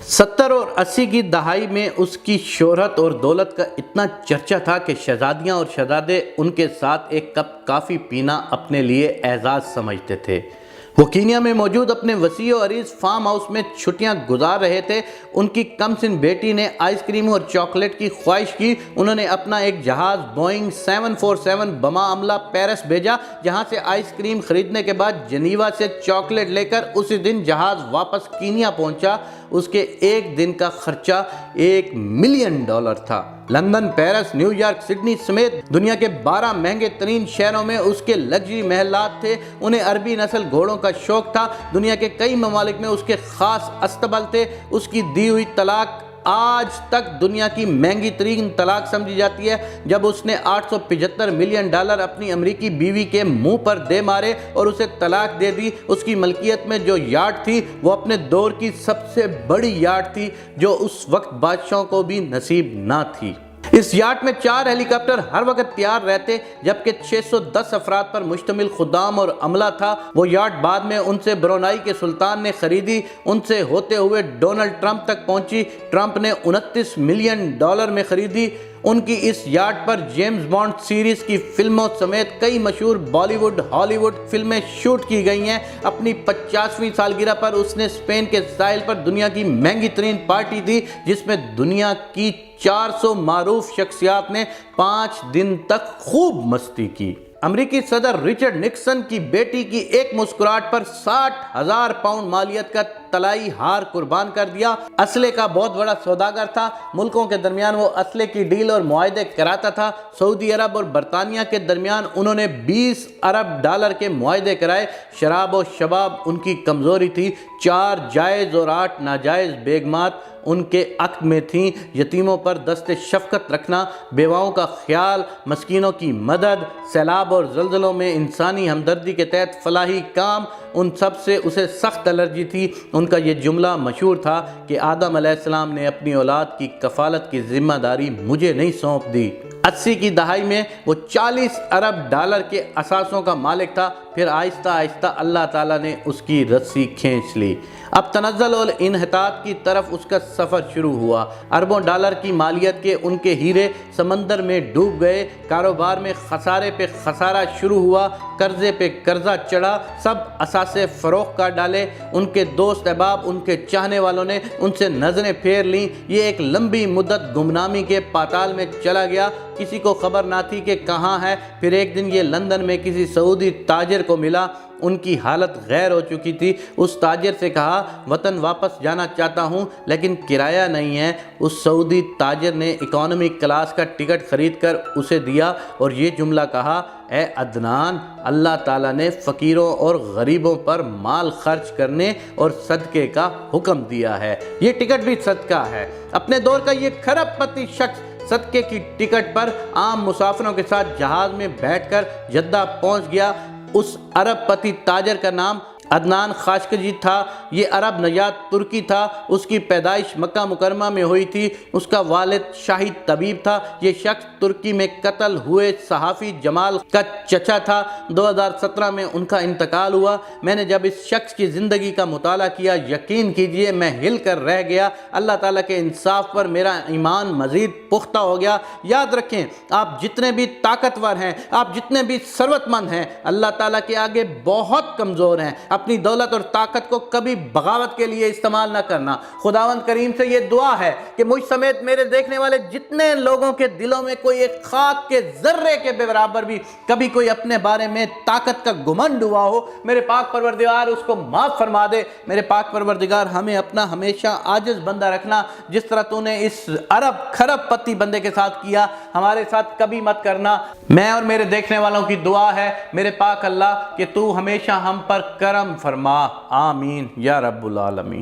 70 اور 80 کی دہائی میں اس کی شہرت اور دولت کا اتنا چرچا تھا کہ شہزادیاں اور شہزادے ان کے ساتھ ایک کپ کافی پینا اپنے لیے اعزاز سمجھتے تھے۔ وہ کینیا میں موجود اپنے وسیع و عریض فارم ہاؤس میں چھٹیاں گزار رہے تھے۔ ان کی کم سن بیٹی نے آئس کریم اور چاکلیٹ کی خواہش کی۔ انہوں نے اپنا ایک جہاز بوئنگ 747 بما عملہ پیرس بھیجا، جہاں سے آئس کریم خریدنے کے بعد جنیوا سے چاکلیٹ لے کر اسی دن جہاز واپس کینیا پہنچا۔ اس کے ایک دن کا خرچہ $1 ملین تھا۔ London, Paris, new York, Sydney سمیت دنیا کے 12 مہنگے ترین شہروں میں اس کے لگژری محلات تھے۔ انہیں عربی نسل گھوڑوں کا شوق تھا۔ دنیا کے کئی ممالک میں اس کے خاص استبل تھے۔ اس کی دی ہوئی طلاق آج تک دنیا کی مہنگی ترین طلاق سمجھی جاتی ہے، جب اس نے $875 ملین اپنی امریکی بیوی کے منہ پر دے مارے اور اسے طلاق دے دی۔ اس کی ملکیت میں جو یاٹ تھی وہ اپنے دور کی سب سے بڑی یاٹ تھی، جو اس وقت بادشاہوں کو بھی نصیب نہ تھی۔ اس یاٹ میں 4 ہیلی کاپٹر ہر وقت تیار رہتے، جبکہ 610 افراد پر مشتمل خدام اور عملہ تھا۔ وہ یاٹ بعد میں ان سے برونائی کے سلطان نے خریدی، ان سے ہوتے ہوئے ڈونلڈ ٹرمپ تک پہنچی۔ ٹرمپ نے $29 ملین میں خریدی۔ ان کی اس یاٹ پر جیمز بانڈ سیریز کی فلموں سمیت کئی مشہور بالی ووڈ، ہالی ووڈ فلمیں شوٹ کی گئی ہیں۔ اپنی 50ویں سالگرہ پر اس نے اسپین کے ساحل پر دنیا کی مہنگی ترین پارٹی دی، جس میں دنیا کی 400 معروف شخصیات نے 5 دن تک خوب مستی کی۔ امریکی صدر رچرڈ نکسن کی بیٹی کی ایک مسکراہٹ پر 60,000 پاؤنڈ مالیت کا طلائی ہار قربان کر دیا۔ اسلحے کا بہت بڑا سوداگر تھا۔ ملکوں کے درمیان وہ اسلحے کی ڈیل اور معاہدے کراتا تھا۔ سعودی عرب اور برطانیہ کے درمیان انہوں نے $20 ارب کے معاہدے کرائے۔ شراب و شباب ان کی کمزوری تھی۔ 4 جائز اور 8 ناجائز بیگمات ان کے عقد میں تھیں۔ یتیموں پر دست شفقت رکھنا، بیواؤں کا خیال، مسکینوں کی مدد، سیلاب اور زلزلوں میں انسانی ہمدردی کے تحت فلاحی کام، ان سب سے اسے سخت الرجی تھی۔ ان کا یہ جملہ مشہور تھا کہ آدم علیہ السلام نے اپنی اولاد کی کفالت کی ذمہ داری مجھے نہیں سونپ دی۔ 80 کی دہائی میں وہ $40 ارب کے اثاثوں کا مالک تھا۔ پھر آہستہ آہستہ اللہ تعالیٰ نے اس کی رسی کھینچ لی۔ اب تنزل اور انحطاط کی طرف اس کا سفر شروع ہوا۔ اربوں ڈالر کی مالیت کے ان کے ہیرے سمندر میں ڈوب گئے۔ کاروبار میں خسارے پہ خسارہ شروع ہوا، قرضے پہ قرضہ چڑھا، سب اثاثے فروخت کر ڈالے۔ ان کے دوست احباب، ان کے چاہنے والوں نے ان سے نظریں پھیر لیں۔ یہ ایک لمبی مدت گمنامی کے پاتال میں چلا گیا۔ کسی کو خبر نہ تھی کہ کہاں ہے۔ پھر ایک دن یہ لندن میں کسی سعودی تاجر کو ملا۔ ان کی حالت غیر ہو چکی تھی۔ اس تاجر سے کہا، وطن واپس جانا چاہتا ہوں لیکن کرایہ نہیں ہے۔ اس سعودی تاجر نے اکانومی کلاس کا ٹکٹ خرید کر اسے دیا اور یہ جملہ کہا، اے عدنان، اللہ تعالیٰ نے فقیروں اور غریبوں پر مال خرچ کرنے اور صدقے کا حکم دیا ہے۔ یہ ٹکٹ بھی صدقہ ہے۔ اپنے دور کا یہ کھرب پتی شخص صدقے کی ٹکٹ پر عام مسافروں کے ساتھ جہاز میں بیٹھ کر جدہ پہنچ گیا۔ اس عرب پتی تاجر کا نام عدنان خاشقجی تھا۔ یہ عرب نژاد ترکی تھا۔ اس کی پیدائش مکہ مکرمہ میں ہوئی تھی۔ اس کا والد شاہی طبیب تھا۔ یہ شخص ترکی میں قتل ہوئے صحافی جمال کا چچا تھا۔ 2017 میں ان کا انتقال ہوا۔ میں نے جب اس شخص کی زندگی کا مطالعہ کیا، یقین کیجئے میں ہل کر رہ گیا۔ اللہ تعالیٰ کے انصاف پر میرا ایمان مزید پختہ ہو گیا۔ یاد رکھیں، آپ جتنے بھی طاقتور ہیں، آپ جتنے بھی ثروت مند ہیں، اللہ تعالیٰ کے آگے بہت کمزور ہیں۔ اپنی دولت اور طاقت کو کبھی بغاوت کے لیے استعمال نہ کرنا۔ خداوند کریم سے یہ دعا ہے کہ مجھ سمیت میرے دیکھنے والے جتنے لوگوں کے دلوں میں کوئی ایک خاک کے ذرے کے برابر بھی کبھی کوئی اپنے بارے میں طاقت کا گمنڈ ہوا ہو، میرے پاک پروردگار اس کو معاف فرما دے۔ میرے پاک پروردگار ہمیں اپنا ہمیشہ عاجز بندہ رکھنا، جس طرح تو نے اس عرب کھرب پتی بندے کے ساتھ کیا، ہمارے ساتھ کبھی مت کرنا۔ میں اور میرے دیکھنے والوں کی دعا ہے میرے پاک اللہ کہ تو ہمیشہ ہم پر کرم فرما۔ آمین یا رب العالمین۔